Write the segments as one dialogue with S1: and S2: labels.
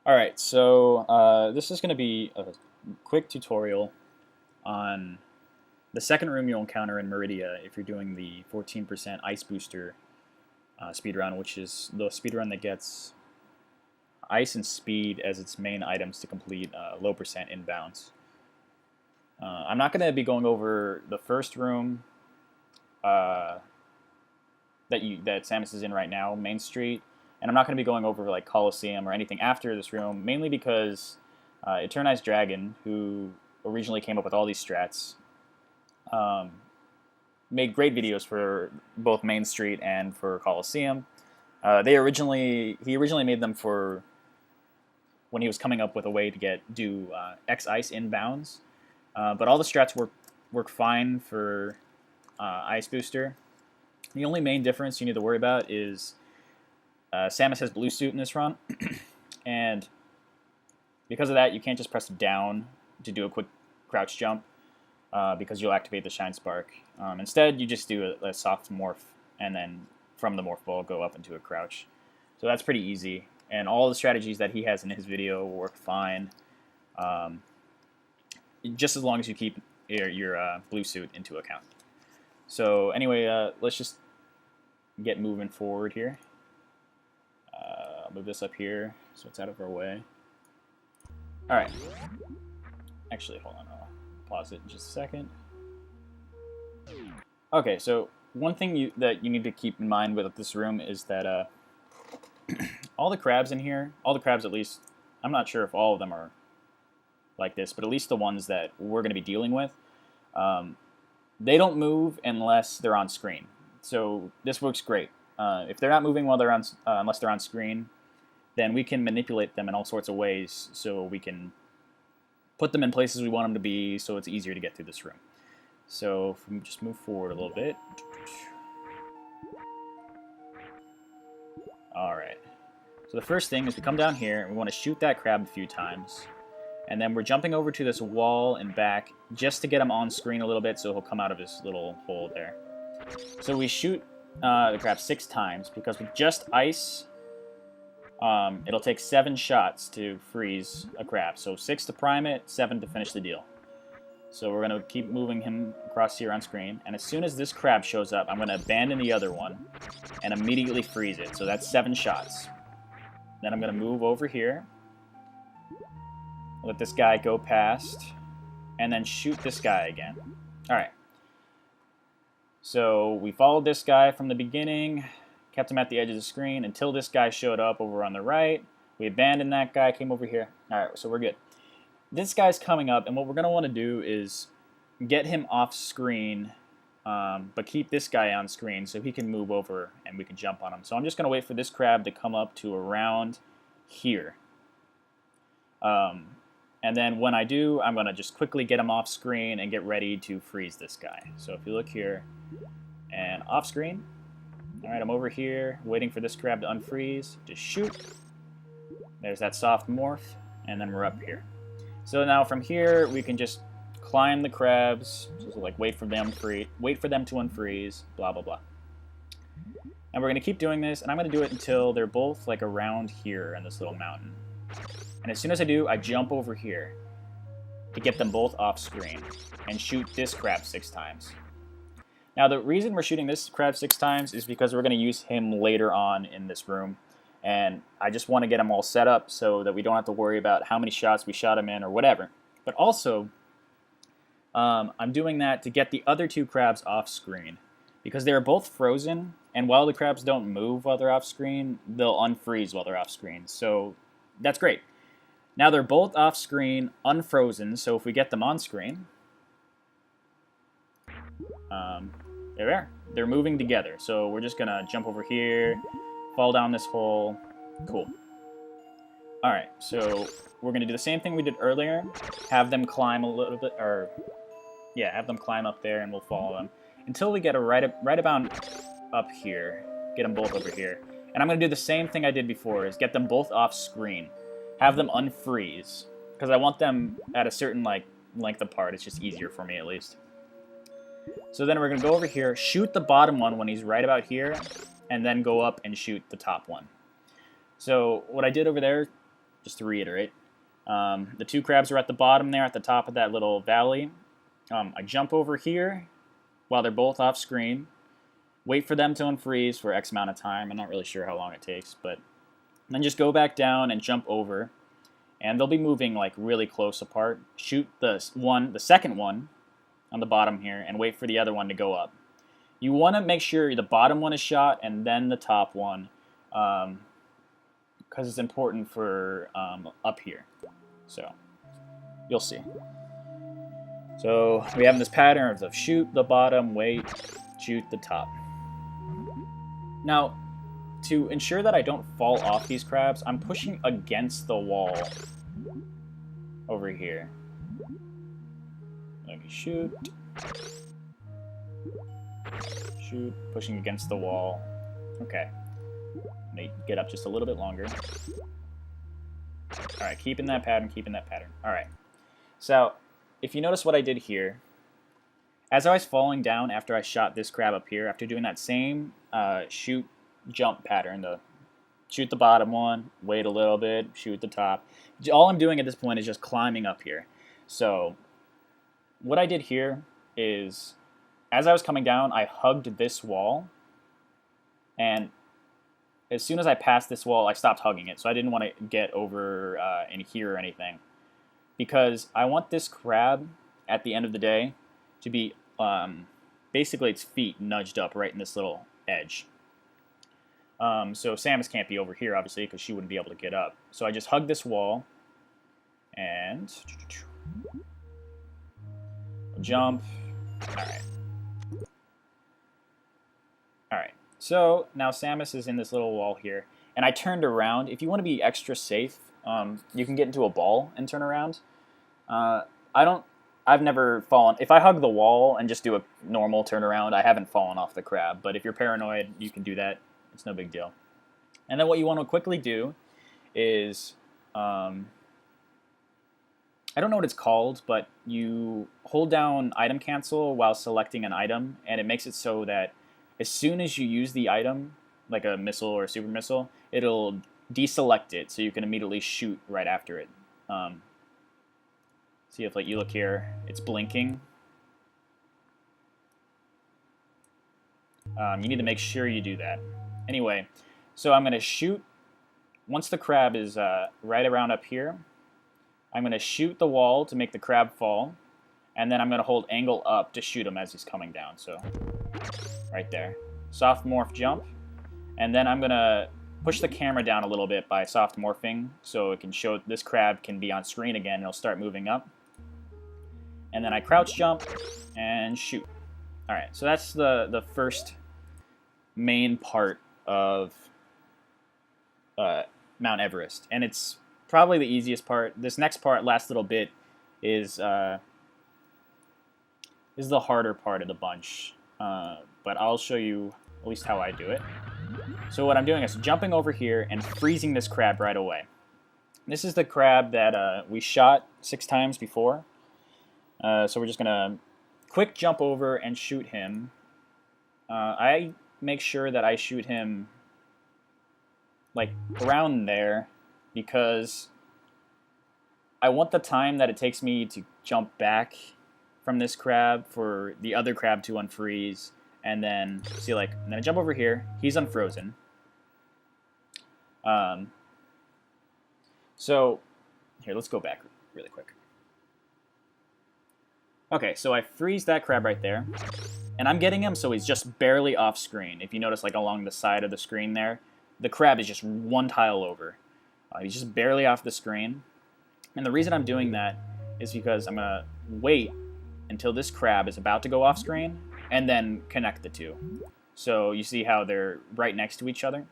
S1: Alright, so this is going to be a quick tutorial on the second room you'll encounter in Maridia if you're doing the 14% Icebooster speedrun, which is the speedrun that gets ice and speed as its main items to complete low percent inbounds. I'm not going to be going over the first room that Samus is in right now, Main Street, and I'm not going to be going over like Coliseum or anything after this room, mainly because Eternized Dragon, who originally came up with all these strats, made great videos for both Main Street and for Coliseum. He originally made them for when he was coming up with a way to do X Ice inbounds, but all the strats work fine for Icebooster. The only main difference you need to worry about is Samus has blue suit in this run, and because of that, you can't just press down to do a quick crouch jump because you'll activate the Shine Spark. Instead, you just do a soft morph, and then from the morph ball, go up into a crouch. So that's pretty easy, and all the strategies that he has in his video work fine, just as long as you keep your blue suit into account. So anyway, let's just get moving forward here. I'll move this up here so it's out of our way. Alright. Actually, hold on. I'll pause it in just a second. Okay, so one thing that you need to keep in mind with this room is that all the crabs in here, all the crabs at least, I'm not sure if all of them are like this, but at least the ones that we're going to be dealing with, they don't move unless they're on screen. So this works great. If they're not moving while they're on, unless they're on screen, then we can manipulate them in all sorts of ways. So we can put them in places we want them to be, so it's easier to get through this room. So if we just move forward a little bit. All right. So the first thing is we come down here and we want to shoot that crab a few times. And then we're jumping over to this wall and back just to get him on screen a little bit so he'll come out of his little hole there. So we shoot the crab 6 times because with just ice, it'll take 7 shots to freeze a crab. So 6 to prime it, 7 to finish the deal. So we're going to keep moving him across here on screen. And as soon as this crab shows up, I'm going to abandon the other one and immediately freeze it. So that's 7 shots. Then I'm going to move over here. Let this guy go past, and then shoot this guy again. Alright. So we followed this guy from the beginning, kept him at the edge of the screen until this guy showed up over on the right. We abandoned that guy, came over here. Alright, so we're good. This guy's coming up, and what we're going to want to do is get him off screen, but keep this guy on screen so he can move over and we can jump on him. So I'm just going to wait for this crab to come up to around here. And then when I do, I'm going to just quickly get him off screen and get ready to freeze this guy. So if you look here, and off screen. Alright, I'm over here, waiting for this crab to unfreeze. Just shoot. There's that soft morph, and then we're up here. So now from here, we can just climb the crabs, so like wait for them to unfreeze, blah, blah, blah. And we're going to keep doing this, and I'm going to do it until they're both like around here in this little mountain. And as soon as I do, I jump over here to get them both off screen and shoot this crab 6 times. Now the reason we're shooting this crab 6 times is because we're going to use him later on in this room. And I just want to get him all set up so that we don't have to worry about how many shots we shot him in or whatever. But also, I'm doing that to get the other 2 crabs off screen. Because they're both frozen, and while the crabs don't move while they're off screen, they'll unfreeze while they're off screen. So that's great. Now they're both off screen, unfrozen, so if we get them on screen, there they are. They're moving together. So we're just going to jump over here, fall down this hole. Cool. Alright, so we're going to do the same thing we did earlier. Have them climb a little bit, or yeah, have them climb up there and we'll follow them. Until we get right about up here. Get them both over here. And I'm going to do the same thing I did before, is get them both off screen. Have them unfreeze, because I want them at a certain length apart. It's just easier for me, at least. So then we're going to go over here, shoot the bottom one when he's right about here, and then go up and shoot the top one. So what I did over there just to reiterate. The 2 crabs are at the bottom there, at the top of that little valley. I jump over here while they're both off screen. Wait for them to unfreeze for X amount of time. I'm not really sure how long it takes, but then just go back down and jump over. And they'll be moving like really close apart. Shoot the second one on the bottom here, and wait for the other one to go up. You want to make sure the bottom one is shot and then the top one, because it's important for up here. So you'll see. So we have this pattern of shoot the bottom, wait, shoot the top. Now, to ensure that I don't fall off these crabs, I'm pushing against the wall over here. Let me shoot. Shoot, pushing against the wall. Okay. Let me get up just a little bit longer. Alright, keeping that pattern, Alright. So, if you notice what I did here, as I was falling down after I shot this crab up here, after doing that same shoot jump pattern, the shoot the bottom one, wait a little bit, shoot the top. All I'm doing at this point is just climbing up here. So what I did here is, as I was coming down, I hugged this wall, and as soon as I passed this wall, I stopped hugging it. So I didn't want to get over in here or anything, because I want this crab at the end of the day to be basically its feet nudged up right in this little edge. So Samus can't be over here, obviously, because she wouldn't be able to get up. So I just hug this wall, and jump. Alright, so now Samus is in this little wall here, and I turned around. If you want to be extra safe, you can get into a ball and turn around. I've never fallen. If I hug the wall and just do a normal turnaround, I haven't fallen off the crab. But if you're paranoid, you can do that. It's no big deal. And then what you want to quickly do is, I don't know what it's called, but you hold down item cancel while selecting an item, and it makes it so that as soon as you use the item, like a missile or a super missile, it'll deselect it, so you can immediately shoot right after it. See if, like, you look here, it's blinking. You need to make sure you do that. Anyway, so I'm going to shoot, once the crab is right around up here, I'm going to shoot the wall to make the crab fall, and then I'm going to hold angle up to shoot him as he's coming down. So, right there. Soft morph jump, and then I'm going to push the camera down a little bit by soft morphing so it can show this crab can be on screen again, and it'll start moving up. And then I crouch jump and shoot. Alright, so that's the first main part of Mount Everest. And it's probably the easiest part. This next part, last little bit, is the harder part of the bunch. But I'll show you at least how I do it. So what I'm doing is jumping over here and freezing this crab right away. This is the crab that we shot 6 times before. So we're just going to quick jump over and shoot him. I make sure that I shoot him like around there, because I want the time that it takes me to jump back from this crab for the other crab to unfreeze, and then see, like, and then I jump over here, he's unfrozen. So here, let's go back really quick. Okay, so I freeze that crab right there, and I'm getting him so he's just barely off screen. If you notice, like, along the side of the screen there, the crab is just one tile over. He's just barely off the screen. And the reason I'm doing that is because I'm going to wait until this crab is about to go off screen, and then connect the two. So you see how they're right next to each other?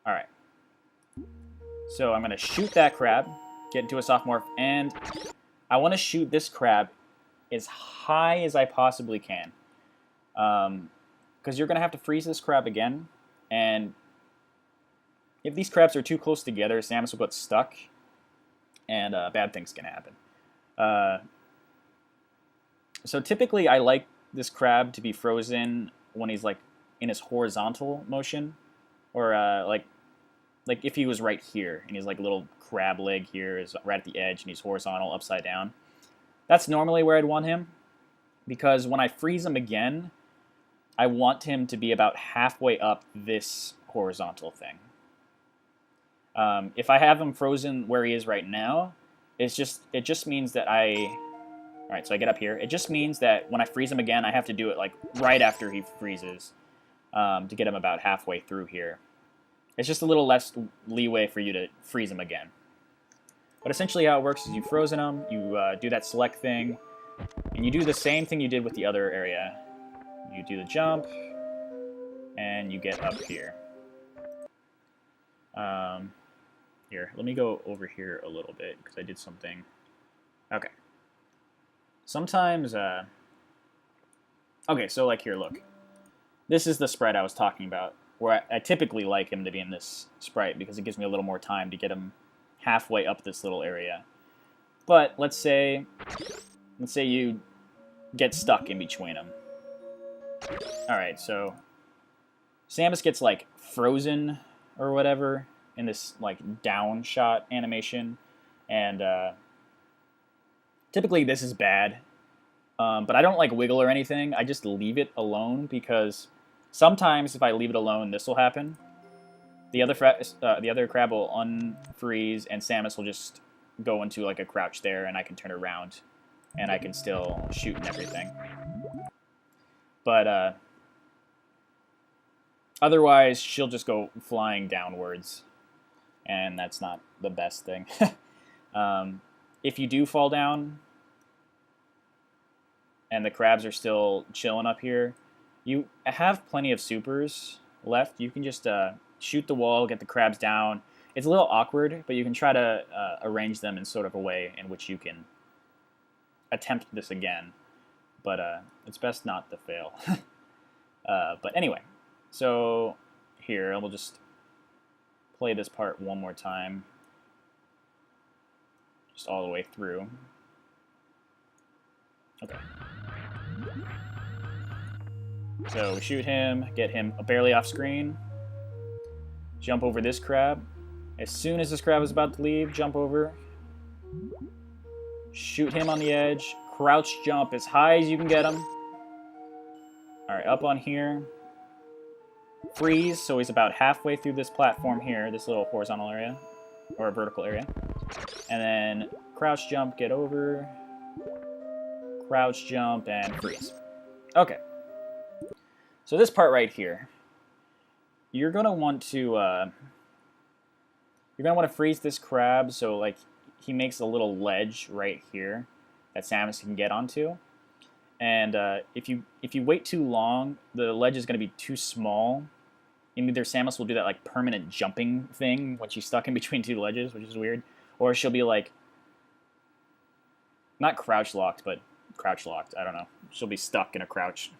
S1: Alright. So I'm going to shoot that crab, get into a soft morph, and I want to shoot this crab as high as I possibly can. Because you're going to have to freeze this crab again, and if these crabs are too close together, Samus will get stuck, and bad things can happen. So typically I like this crab to be frozen when he's, like, in his horizontal motion, or like like if he was right here and he's like a little crab leg here is right at the edge and he's horizontal upside down. That's normally where I'd want him, because when I freeze him again, I want him to be about halfway up this horizontal thing. If I have him frozen where he is right now, it just means that all right, so I get up here. It just means that when I freeze him again, I have to do it like right after he freezes to get him about halfway through here. It's just a little less leeway for you to freeze him again. But essentially how it works is you frozen him, you do that select thing, and you do the same thing you did with the other area. You do the jump, and you get up here. Here, let me go over here a little bit, because I did something. Okay. Sometimes, okay, so like here, look. This is the sprite I was talking about, where I typically like him to be in this sprite, because it gives me a little more time to get him halfway up this little area. But let's say you get stuck in between them. Alright, so Samus gets like frozen or whatever in this like down shot animation, and typically this is bad, but I don't like wiggle or anything. I just leave it alone, because sometimes if I leave it alone, this will happen. The other crab will unfreeze, and Samus will just go into like a crouch there, and I can turn around, and I can still shoot and everything. But otherwise, she'll just go flying downwards, and that's not the best thing. If you do fall down, and the crabs are still chilling up here, you have plenty of supers left. You can just shoot the wall, get the crabs down. It's a little awkward, but you can try to arrange them in sort of a way in which you can attempt this again. But it's best not to fail. But anyway, so here, we'll just play this part one more time. Just all the way through. Okay. So we shoot him, get him barely off screen. Jump over this crab. As soon as this crab is about to leave, jump over. Shoot him on the edge. Crouch jump as high as you can get him. Alright, up on here. Freeze, so he's about halfway through this platform here, this little horizontal area, or vertical area. And then crouch jump, get over. Crouch jump, and freeze. Okay. So this part right here, you're gonna want to freeze this crab so like he makes a little ledge right here that Samus can get onto. And if you wait too long, the ledge is gonna be too small. And either Samus will do that like permanent jumping thing when she's stuck in between two ledges, which is weird, or she'll be like not crouch locked, but crouch locked. I don't know. She'll be stuck in a crouch.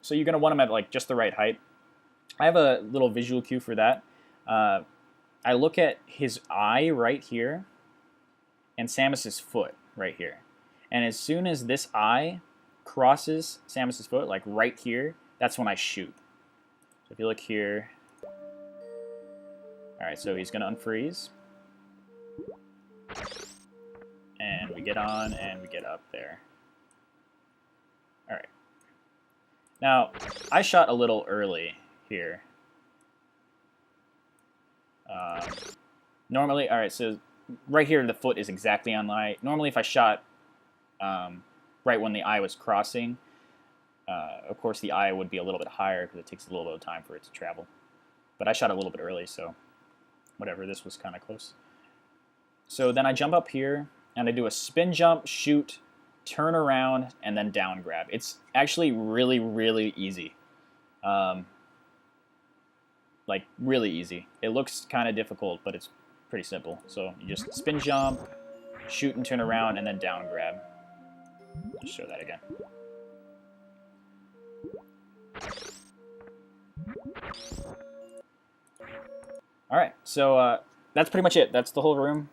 S1: So you're going to want them at like just the right height. I have a little visual cue for that. I look at his eye right here and Samus's foot right here. And as soon as this eye crosses Samus's foot, like right here, that's when I shoot. So if you look here. Alright, so he's going to unfreeze. And we get on and we get up there. Alright. Now, I shot a little early here. Normally, alright, so right here the foot is exactly on line. Normally if I shot right when the eye was crossing, of course the eye would be a little bit higher because it takes a little bit of time for it to travel. But I shot a little bit early, so whatever, this was kind of close. So then I jump up here, and I do a spin jump, shoot, turn around, and then down grab. It's actually really, really easy. Like, really easy. It looks kind of difficult, but it's pretty simple. So you just spin jump, shoot and turn around, and then down grab. Let's show that again. Alright, so that's pretty much it. That's the whole room.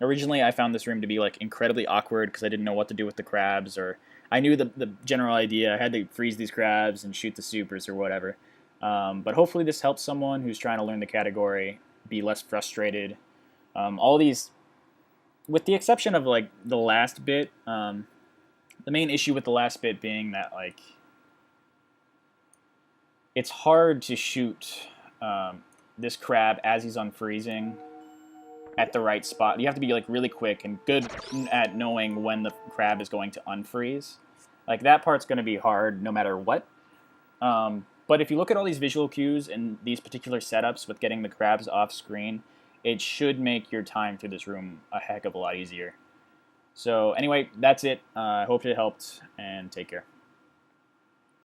S1: Originally, I found this room to be like incredibly awkward because I didn't know what to do with the crabs, or I knew the general idea. I had to freeze these crabs and shoot the supers or whatever. But hopefully this helps someone who's trying to learn the category be less frustrated. All these, with the exception of like the last bit, the main issue with the last bit being that like it's hard to shoot this crab as he's unfreezing at the right spot. You have to be like really quick and good at knowing when the crab is going to unfreeze. Like that part's going to be hard no matter what. But if you look at all these visual cues and these particular setups with getting the crabs off screen, it should make your time through this room a heck of a lot easier. So anyway, that's it. I hope it helped, and take care.